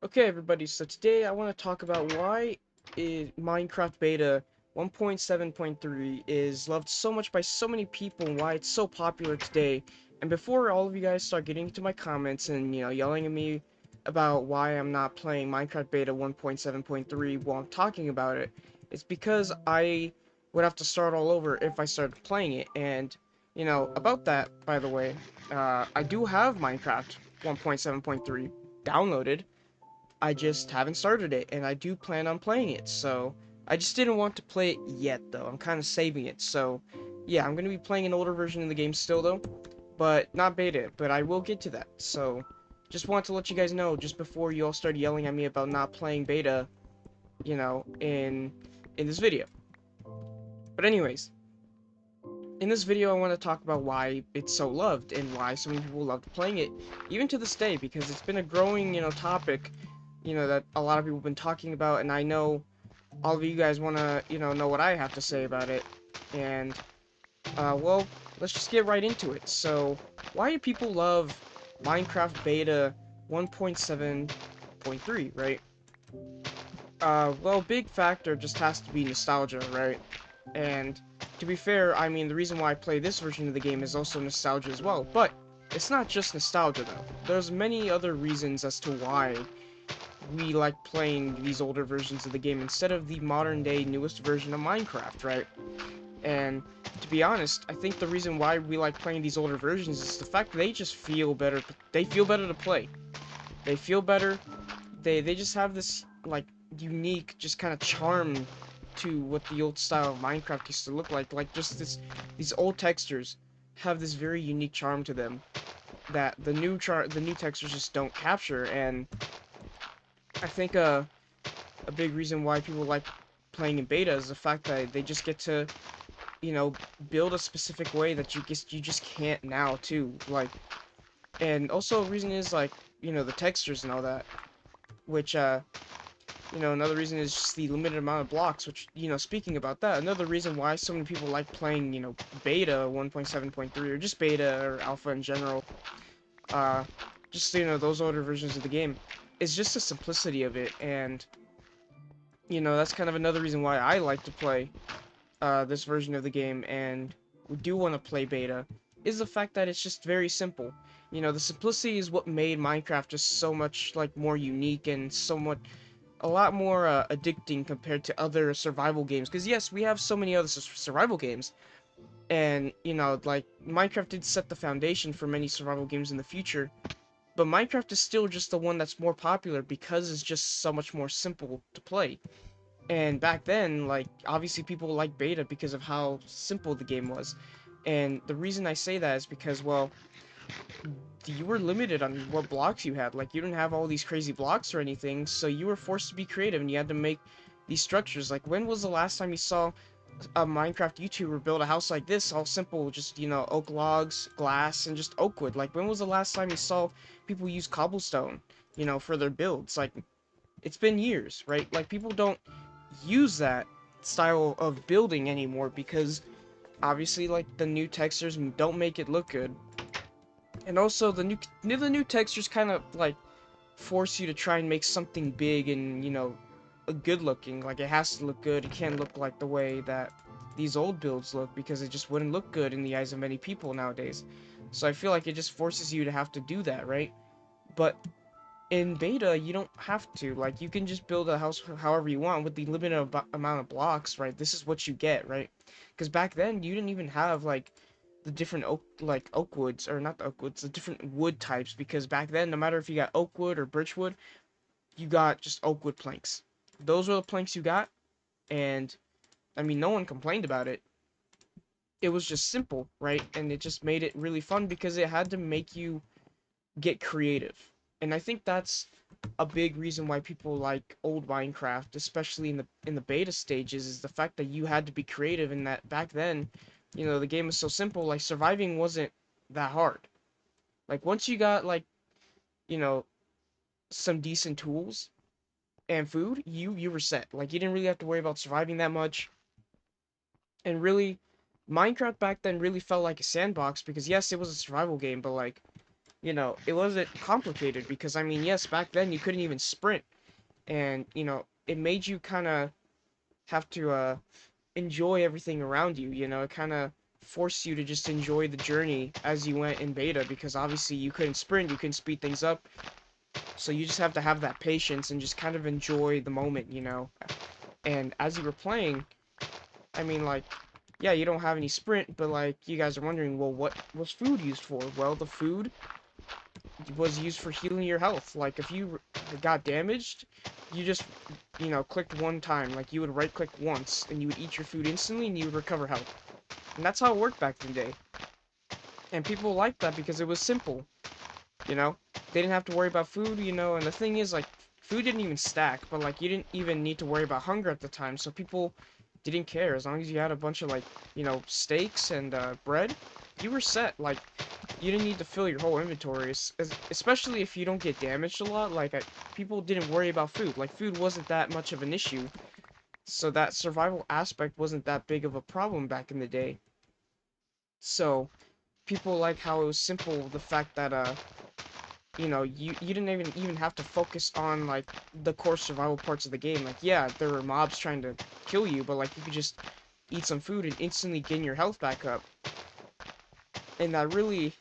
Okay, everybody, so today I want to talk about why Minecraft Beta 1.7.3 is loved so much by so many people and why it's so popular today. And before all of you guys start getting into my comments and, yelling at me about why I'm not playing Minecraft Beta 1.7.3 while I'm talking about it, it's because I would have to start all over if I started playing it. And, about that, by the way, I do have Minecraft 1.7.3 downloaded. I just haven't started it, and I do plan on playing it, so I just didn't want to play it yet, though. I'm kind of saving it, so yeah, I'm going to be playing an older version of the game still, though, but not beta, but I will get to that, so just want to let you guys know, just before you all start yelling at me about not playing beta, in this video. But anyways, in this video, I want to talk about why it's so loved, and why so many people loved playing it, even to this day, because it's been a growing, topic, that a lot of people have been talking about, and I know all of you guys want to, know what I have to say about it. And, well, let's just get right into it. So, why do people love Minecraft Beta 1.7.3, right? Well, big factor just has to be nostalgia, right? And, to be fair, I mean, the reason why I play this version of the game is also nostalgia as well. But, it's not just nostalgia, though. There's many other reasons as to why we like playing these older versions of the game instead of the modern day newest version of Minecraft, right? And to be honest, I think the reason why we like playing these older versions is the fact that they just feel better. They feel better to play. They feel better. They just have this like unique, just kind of charm to what the old style of Minecraft used to look like. Like just these old textures have this very unique charm to them that the new textures just don't capture. And I think a big reason why people like playing in beta is the fact that they just get to, you know, build a specific way that you just can't now too. Like, and also a reason is like, the textures and all that, which another reason is just the limited amount of blocks, which, speaking about that, another reason why so many people like playing, beta 1.7.3 or just beta or alpha in general, uh just those older versions of the game is just the simplicity of it. And that's kind of another reason why I like to play this version of the game and do want to play beta, is the fact that it's just very simple. The simplicity is what made Minecraft just so much like more unique and somewhat a lot more addicting compared to other survival games. Because yes, we have so many other survival games, and like Minecraft did set the foundation for many survival games in the future. But Minecraft is still just the one that's more popular because it's just so much more simple to play. And back then, like, obviously people like beta because of how simple the game was. And the reason I say that is because, well, you were limited on what blocks you had. Like, you didn't have all these crazy blocks or anything, so you were forced to be creative and you had to make these structures. Like, when was the last time you saw a Minecraft YouTuber build a house like this, all simple, just, oak logs, glass, and just oak wood? Like, when was the last time you saw people use cobblestone, for their builds? Like, it's been years, right? Like, people don't use that style of building anymore because obviously like the new textures don't make it look good. And also the new textures kind of like force you to try and make something big and, a good looking. Like, it has to look good. It can't look like the way that these old builds look, because it just wouldn't look good in the eyes of many people nowadays. So I feel like it just forces you to have to do that, right? But in beta, you don't have to. Like, you can just build a house however you want with the limited amount of blocks, right? This is what you get, right? Because back then, you didn't even have, like, the different oak woods, or not the oak woods, the different wood types, because back then, no matter if you got oak wood or birch wood, you got just oak wood planks. Those were the planks you got, and, I mean, no one complained about it. It was just simple, right? And it just made it really fun because it had to make you get creative. And I think that's a big reason why people like old Minecraft, especially in the beta stages, is the fact that you had to be creative, and that back then, the game was so simple, like surviving wasn't that hard. Like, once you got like, you know, some decent tools and food, you were set. Like, you didn't really have to worry about surviving that much. And really, Minecraft back then really felt like a sandbox because yes, it was a survival game, but like it wasn't complicated because I mean, yes, back then you couldn't even sprint, and it made you kind of have to enjoy everything around you. It kind of forced you to just enjoy the journey as you went in beta because obviously you couldn't sprint, you couldn't speed things up, so you just have to have that patience and just kind of enjoy the moment. And as you were playing, I mean, like, yeah, you don't have any sprint, but like, you guys are wondering, well, what was food used for? Well, the food was used for healing your health. Like, if you got damaged, you just, clicked one time. Like, you would right click once, and you would eat your food instantly, and you would recover health. And that's how it worked back in the day. And people liked that because it was simple, you know? They didn't have to worry about food. And the thing is, like, food didn't even stack, but, like, you didn't even need to worry about hunger at the time, so people didn't care. As long as you had a bunch of, like, steaks and bread, you were set. Like, you didn't need to fill your whole inventory, especially if you don't get damaged a lot. Like, people didn't worry about food. Like, food wasn't that much of an issue, so that survival aspect wasn't that big of a problem back in the day. So, people like how it was simple, the fact that, you didn't even have to focus on, like, the core survival parts of the game. Like, yeah, there were mobs trying to kill you, but, like, you could just eat some food and instantly gain your health back up. And that really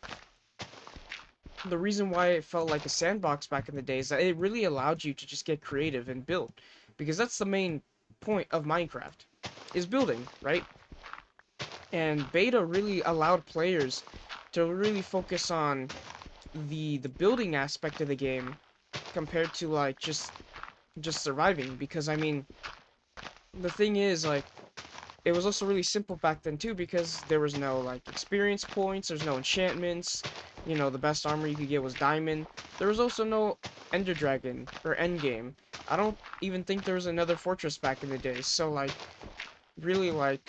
the reason why it felt like a sandbox back in the day is that it really allowed you to just get creative and build, because that's the main point of Minecraft, is building, right? And beta really allowed players to really focus on the building aspect of the game compared to, like, just surviving. Because I mean, the thing is, like, it was also really simple back then too, because there was no, like, experience points, there's no enchantments. The best armor you could get was diamond. There was also no ender dragon or endgame. I don't even think there was another fortress back in the day. So, like, really, like,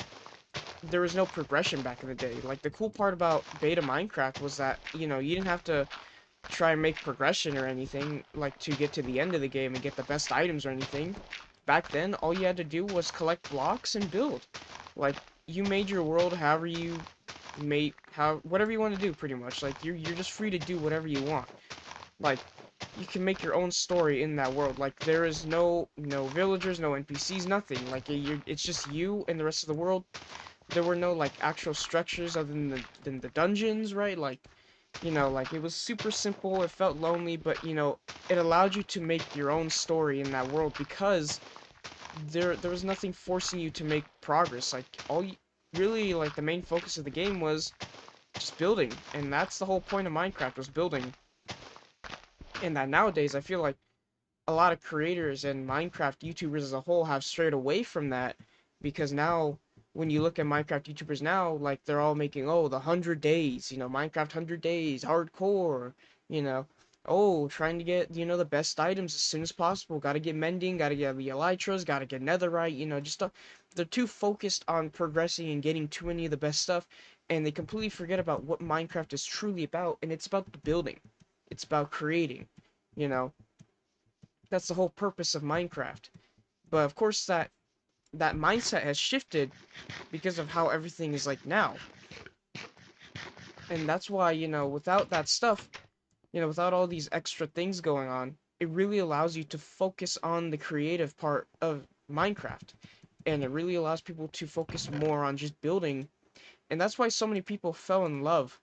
there was no progression back in the day. Like, the cool part about beta Minecraft was that, you didn't have to try and make progression or anything, like, to get to the end of the game and get the best items or anything. Back then, all you had to do was collect blocks and build. Like, you made your world however you whatever you want to do, pretty much. Like, you're just free to do whatever you want. Like, you can make your own story in that world. Like, there is no villagers, no NPCs, nothing. Like, it's just you and the rest of the world. There were no, like, actual structures other than the dungeons, right? Like, it was super simple. It felt lonely, but, it allowed you to make your own story in that world, because there was nothing forcing you to make progress. Like, really, like, the main focus of the game was just building, and that's the whole point of Minecraft, was building. And that nowadays, I feel like a lot of creators and Minecraft YouTubers as a whole have strayed away from that, because now, when you look at Minecraft YouTubers now, like, they're all making, oh, the 100 days, Minecraft 100 days, hardcore, you know, oh, trying to get, the best items as soon as possible, gotta get mending, gotta get the elytras, gotta get netherite, just, they're too focused on progressing and getting too many of the best stuff, and they completely forget about what Minecraft is truly about, and it's about the building. It's about creating, you know, that's the whole purpose of Minecraft. But of course that mindset has shifted because of how everything is like now. And that's why, without that stuff, without all these extra things going on, it really allows you to focus on the creative part of Minecraft. And it really allows people to focus more on just building. And that's why so many people fell in love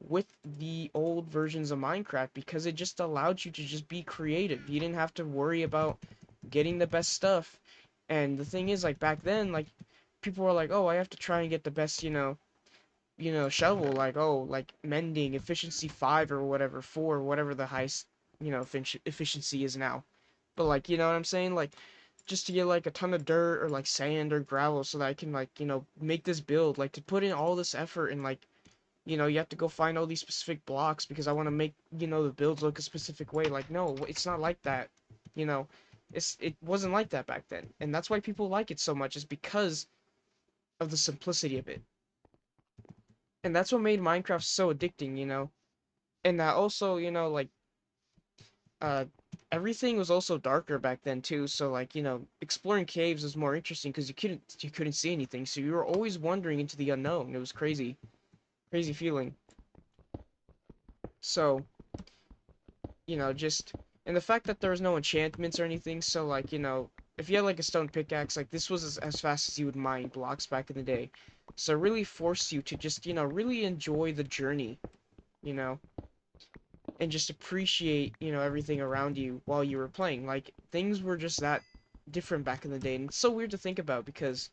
with the old versions of Minecraft, because it just allowed you to just be creative. You didn't have to worry about getting the best stuff. And the thing is, like, back then, like, people were like, oh, I have to try and get the best, shovel, like, oh, like, mending, efficiency 5 or whatever, 4, whatever the highest, efficiency is now. But, like, you know what I'm saying? Like, just to get, like, a ton of dirt or, like, sand or gravel so that I can, like, make this build. Like, to put in all this effort and, like, you have to go find all these specific blocks because I want to make, the builds look a specific way. Like, no, it's not like that. You know, it wasn't like that back then. And that's why people like it so much, is because of the simplicity of it. And that's what made Minecraft so addicting. And that also, like, uh, everything was also darker back then too. So, like, exploring caves was more interesting because you couldn't see anything. So you were always wandering into the unknown. It was crazy, crazy feeling. So, just and the fact that there was no enchantments or anything, so like, if you had like a stone pickaxe, like this was as fast as you would mine blocks back in the day. So it really forced you to just, really enjoy the journey, you know, and just appreciate, everything around you while you were playing. Like things were just that different back in the day. And it's so weird to think about because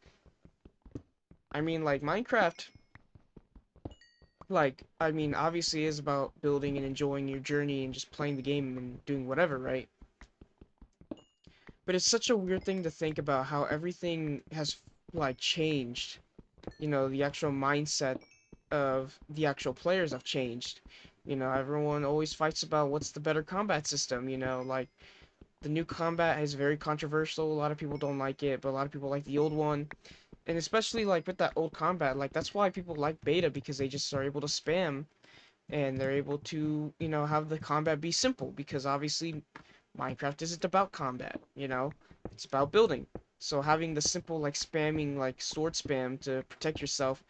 like Minecraft, obviously is about building and enjoying your journey and just playing the game and doing whatever, right? But it's such a weird thing to think about how everything has like changed. The actual mindset of the actual players have changed. Everyone always fights about what's the better combat system, like the new combat is very controversial. A lot of people don't like it, but a lot of people like the old one. And especially like with that old combat, like that's why people like beta because they just are able to spam and they're able to, have the combat be simple because obviously Minecraft isn't about combat. It's about building. So having the simple like spamming like sword spam to protect yourself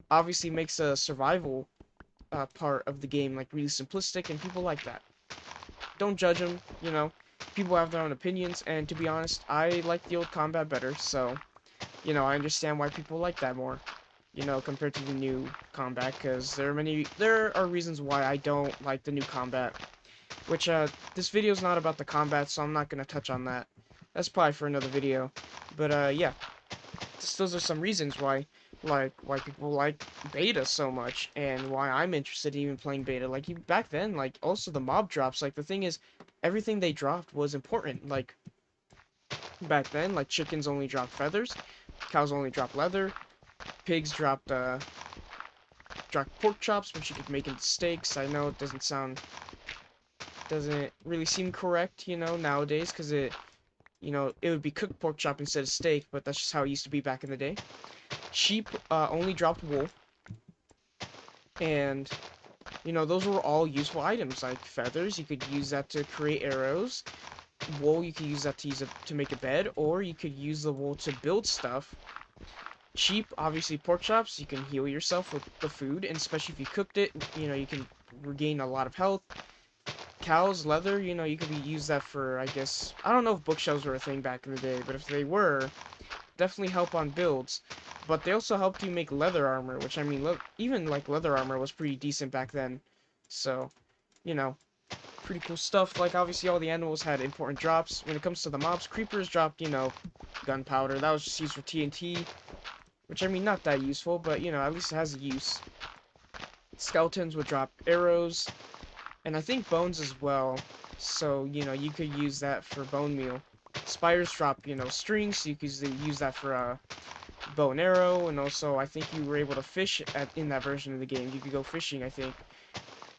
obviously makes a survival part of the game like really simplistic and people like that. Don't judge them. People have their own opinions and to be honest, I like the old combat better, so I understand why people like that more, compared to the new combat, because there are reasons why I don't like the new combat, which, this video is not about the combat, so I'm not going to touch on that. That's probably for another video, but, yeah, those are some reasons why people like beta so much, and why I'm interested in even playing beta. Like, even back then, like, also the mob drops, like, the thing is, everything they dropped was important, like, back then, like, chickens only dropped feathers, cows only drop leather, pigs dropped pork chops, which you could make into steaks. I know it doesn't really seem correct, nowadays, because it would be cooked pork chop instead of steak, but that's just how it used to be back in the day. Sheep only dropped wool, and those were all useful items. Like feathers, you could use that to create arrows. Wool, you could use that to make a bed, or you could use the wool to build stuff. Sheep, obviously pork chops, you can heal yourself with the food, and especially if you cooked it, you can regain a lot of health. Cows, leather, you could use that for, I guess, I don't know if bookshelves were a thing back in the day, but if they were, definitely help on builds. But they also helped you make leather armor, which, even, like, leather armor was pretty decent back then. So, you know, pretty cool stuff. Like, obviously, all the animals had important drops. When it comes to the mobs, creepers dropped, gunpowder. That was just used for TNT. Which, not that useful, but, at least it has a use. Skeletons would drop arrows, and I think bones as well. So, you could use that for bone meal. Spiders drop, strings, so you could use that for a bow and arrow, and also I think you were able to fish in that version of the game. You could go fishing, I think.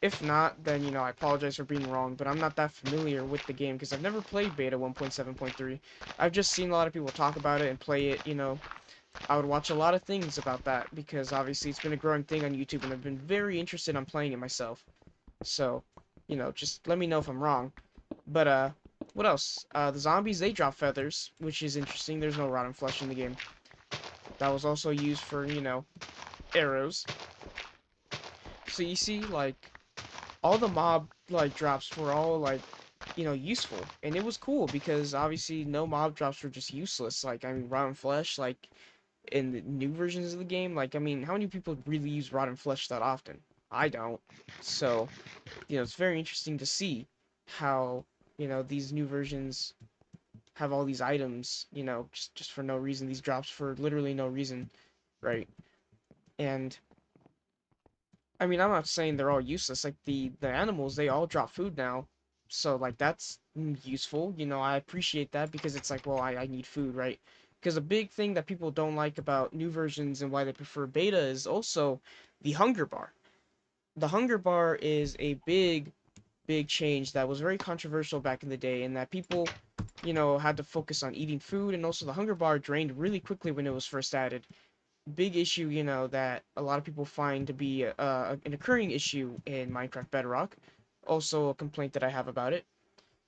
If not, then, I apologize for being wrong, but I'm not that familiar with the game because I've never played beta 1.7.3. I've just seen a lot of people talk about it and play it. I would watch a lot of things about that because obviously it's been a growing thing on YouTube and I've been very interested in playing it myself. So, just let me know if I'm wrong. But, what else? The zombies, they drop feathers, which is interesting. There's no rotten flesh in the game. That was also used for, arrows. So you see, like, all the mob, like, drops were all, like, useful. And it was cool because obviously no mob drops were just useless. Like, rotten flesh, like, in the new versions of the game, like, how many people really use rotten flesh that often? I don't. So, it's very interesting to see how, these new versions have all these items, just for no reason, these drops for literally no reason, right? And, I'm not saying they're all useless, like, the animals, they all drop food now, so, like, that's useful, I appreciate that, because it's like, well, I need food, right? Because a big thing that people don't like about new versions and why they prefer beta is also the hunger bar. The hunger bar is a big change that was very controversial back in the day, and that people, had to focus on eating food, and also the hunger bar drained really quickly when it was first added. Big issue, that a lot of people find to be an occurring issue in Minecraft Bedrock. Also a complaint that I have about it.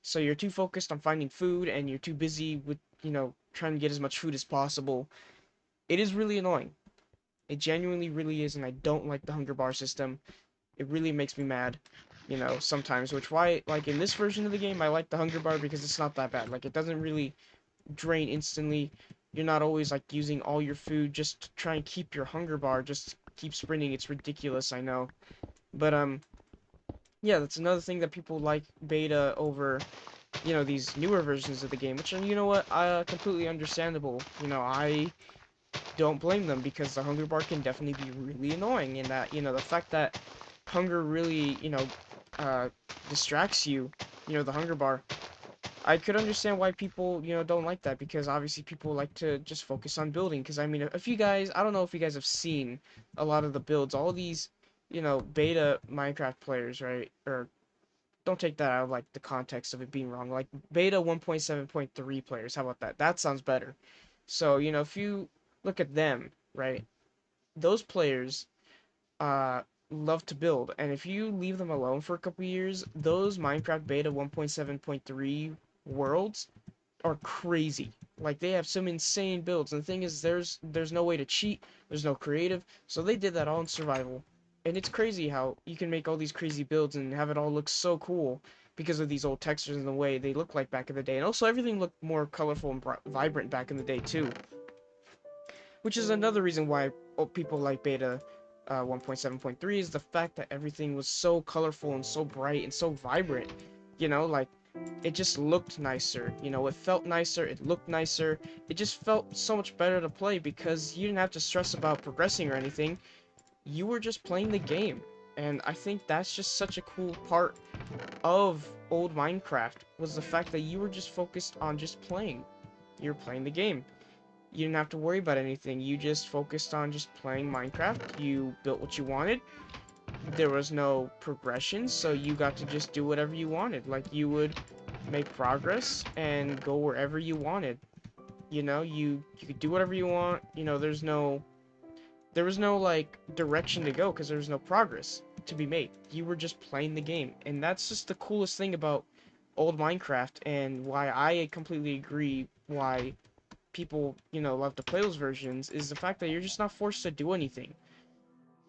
So you're too focused on finding food and you're too busy with, trying to get as much food as possible. It is really annoying. It genuinely really is, and I don't like the hunger bar system. It really makes me mad. sometimes, which why, like, in this version of the game, I like the hunger bar because it's not that bad. Like, it doesn't really drain instantly. You're not always, like, using all your food just to try and keep your hunger bar, just keep sprinting. It's ridiculous, I know. But, yeah, that's another thing that people like beta over, these newer versions of the game, which, you know what, completely understandable. I don't blame them because the hunger bar can definitely be really annoying, and that, the fact that hunger really, uh, distracts you, the hunger bar. I could understand why people, don't like that, because obviously people like to just focus on building. Because, I mean, if you guys, I don't know if you guys have seen a lot of the builds, all these, beta Minecraft players, right? Or don't take that out of, like, the context of it being wrong. Like, beta 1.7.3 players, how about that? That sounds better. So, if you look at them, right? Those players, uh, love to build, and if you leave them alone for a couple years, those Minecraft beta 1.7.3 worlds are crazy. Like, they have some insane builds, and the thing is, there's no way to cheat, there's no creative, so they did that all in survival. And it's crazy how you can make all these crazy builds and have it all look so cool because of these old textures and the way they look like back in the day. And also everything looked more colorful and vibrant back in the day too, which is another reason why people like beta 1.7.3 is the fact that everything was so colorful and so bright and so vibrant. Like, it just looked nicer. It felt nicer, it looked nicer. It just felt so much better to play because you didn't have to stress about progressing or anything. You were just playing the game. And I think that's just such a cool part of old Minecraft, was the fact that you were just focused on just playing. You're playing the game. You didn't have to worry about anything. You just focused on just playing Minecraft. You built what you wanted. There was no progression, so you got to just do whatever you wanted. Like, you would make progress and go wherever you wanted. You could do whatever you want. There was no like direction to go because there was no progress to be made. You were just playing the game, and that's just the coolest thing about old Minecraft, and why I completely agree why people, love to play those versions, is the fact that you're just not forced to do anything.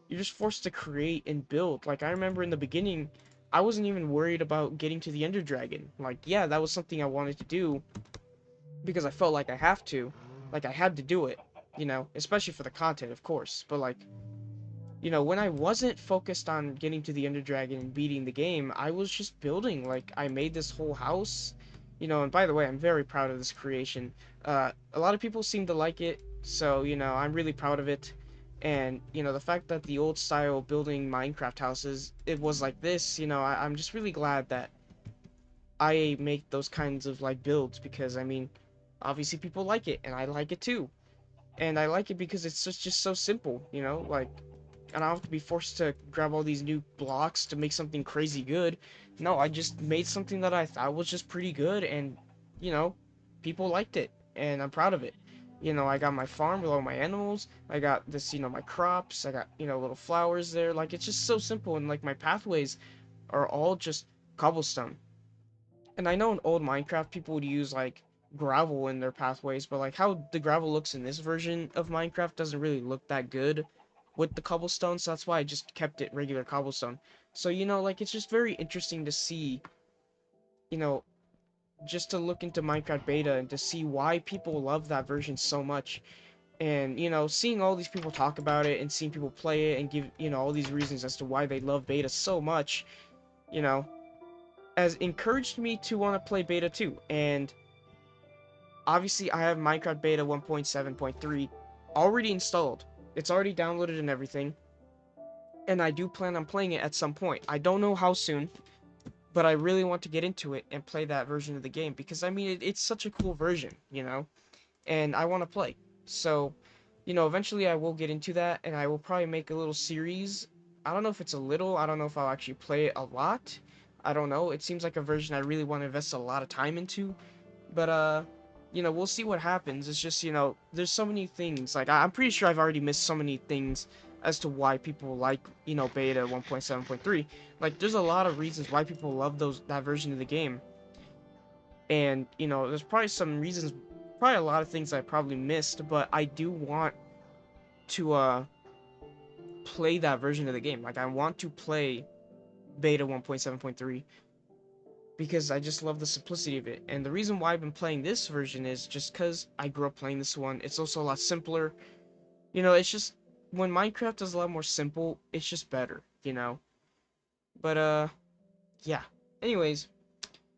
You're just forced to create and build. Like, I remember in the beginning, I wasn't even worried about getting to the Ender Dragon. Like, yeah, that was something I wanted to do because I felt like I have to. Like, I had to do it, especially for the content, of course. But, like, when I wasn't focused on getting to the Ender Dragon and beating the game, I was just building. Like, I made this whole house, and by the way, I'm very proud of this creation. A lot of people seem to like it, so, I'm really proud of it. And, the fact that the old style building Minecraft houses, it was like this, I'm just really glad that I make those kinds of, like, builds, because, I mean, obviously people like it, and I like it too. And I like it because it's just so simple, like, I don't have to be forced to grab all these new blocks to make something crazy good. No, I just made something that I thought was just pretty good, and, you know, people liked it, and I'm proud of it. I got my farm with all my animals, I got this, my crops, I got, little flowers there. Like, it's just so simple, and, like, my pathways are all just cobblestone. And I know in old Minecraft people would use, like, gravel in their pathways, but, like, how the gravel looks in this version of Minecraft doesn't really look that good with the cobblestone, so that's why I just kept it regular cobblestone. So, like, it's just very interesting to see, you know, just to look into Minecraft beta and to see why people love that version so much. And, seeing all these people talk about it and seeing people play it and give, all these reasons as to why they love beta so much, you know, has encouraged me to want to play beta too. And obviously, I have Minecraft beta 1.7.3 already installed. It's already downloaded and everything. And I do plan on playing it at some point. I don't know how soon, but I really want to get into it and play that version of the game because, I mean, it's such a cool version, and I want to play. So, eventually I will get into that, and I will probably make a little series. I don't know if it's a little, I don't know if I'll actually play it a lot. I don't know. It seems like a version I really want to invest a lot of time into. But, we'll see what happens. It's just, there's so many things. Like, I'm pretty sure I've already missed so many things as to why people like, beta 1.7.3. Like, there's a lot of reasons why people love that version of the game. And, there's probably some reasons, probably a lot of things I probably missed, but I do want to, play that version of the game. Like, I want to play beta 1.7.3 because I just love the simplicity of it. And the reason why I've been playing this version is just because I grew up playing this one. It's also a lot simpler. It's just when Minecraft is a lot more simple, it's just better. But yeah. Anyways,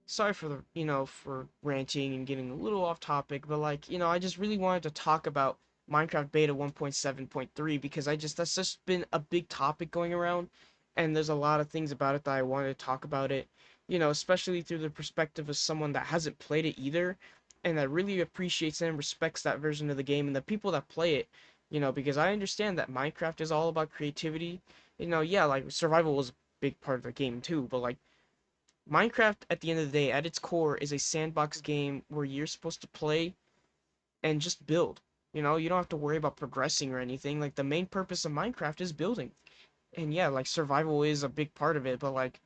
sorry for for ranting and getting a little off topic, but like, I just really wanted to talk about Minecraft Beta 1.7.3 because that's just been a big topic going around, and there's a lot of things about it that I wanted to talk about it, especially through the perspective of someone that hasn't played it either, and that really appreciates and respects that version of the game and the people that play it, because I understand that Minecraft is all about creativity. Yeah, like survival was a big part of the game too, but like Minecraft, at the end of the day, at its core, is a sandbox game where you're supposed to play and just build. You don't have to worry about progressing or anything. Like, the main purpose of Minecraft is building. And yeah, like, survival is a big part of it, but like,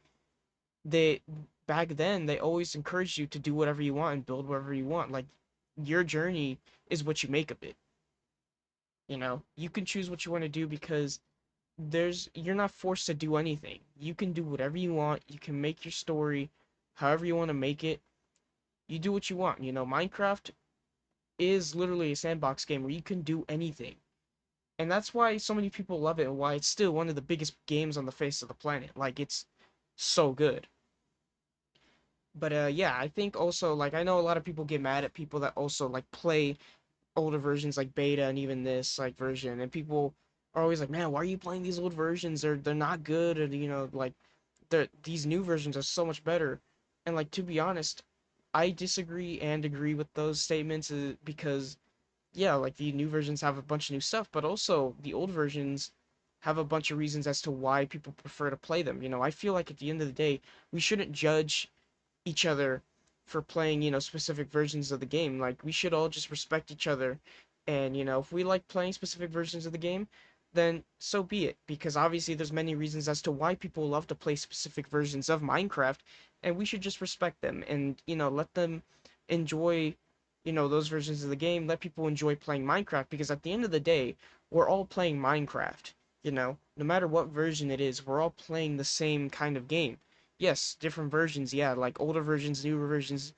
they, back then, they always encouraged you to do whatever you want and build whatever you want. Like, your journey is what you make of it. You can choose what you want to do because you're not forced to do anything. You can do whatever you want. You can make your story however you want to make it. You do what you want. Minecraft is literally a sandbox game where you can do anything. And that's why so many people love it and why it's still one of the biggest games on the face of the planet. Like, it's so good. But yeah, I think also, like, I know a lot of people get mad at people that also like play older versions like beta and even this like version, and people are always like, man, why are you playing these old versions? They're not good, or like these new versions are so much better. And like, to be honest, I disagree and agree with those statements, because yeah, like the new versions have a bunch of new stuff, but also the old versions have a bunch of reasons as to why people prefer to play them. I feel like at the end of the day, we shouldn't judge each other for playing, specific versions of the game. Like, we should all just respect each other. And, if we like playing specific versions of the game, then so be it. Because obviously there's many reasons as to why people love to play specific versions of Minecraft, and we should just respect them and, let them enjoy, those versions of the game. Let people enjoy playing Minecraft, because at the end of the day, we're all playing Minecraft. No matter what version it is, we're all playing the same kind of game. Yes, different versions, yeah, like older versions, newer versions,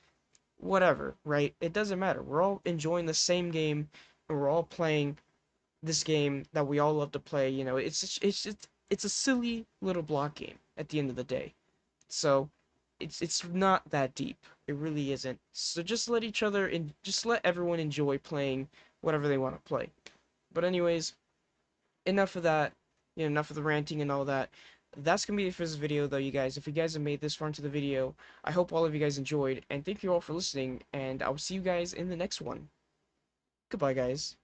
whatever, right? It doesn't matter. We're all enjoying the same game, and we're all playing this game that we all love to play. It's a silly little block game at the end of the day. So it's not that deep. It really isn't. So just let each other and just let everyone enjoy playing whatever they want to play. But anyways, enough of that. Enough of the ranting and all that. That's gonna be it for this video, though, you guys. If you guys have made this far into the video, I hope all of you guys enjoyed, and thank you all for listening, and I'll see you guys in the next one. Goodbye, guys.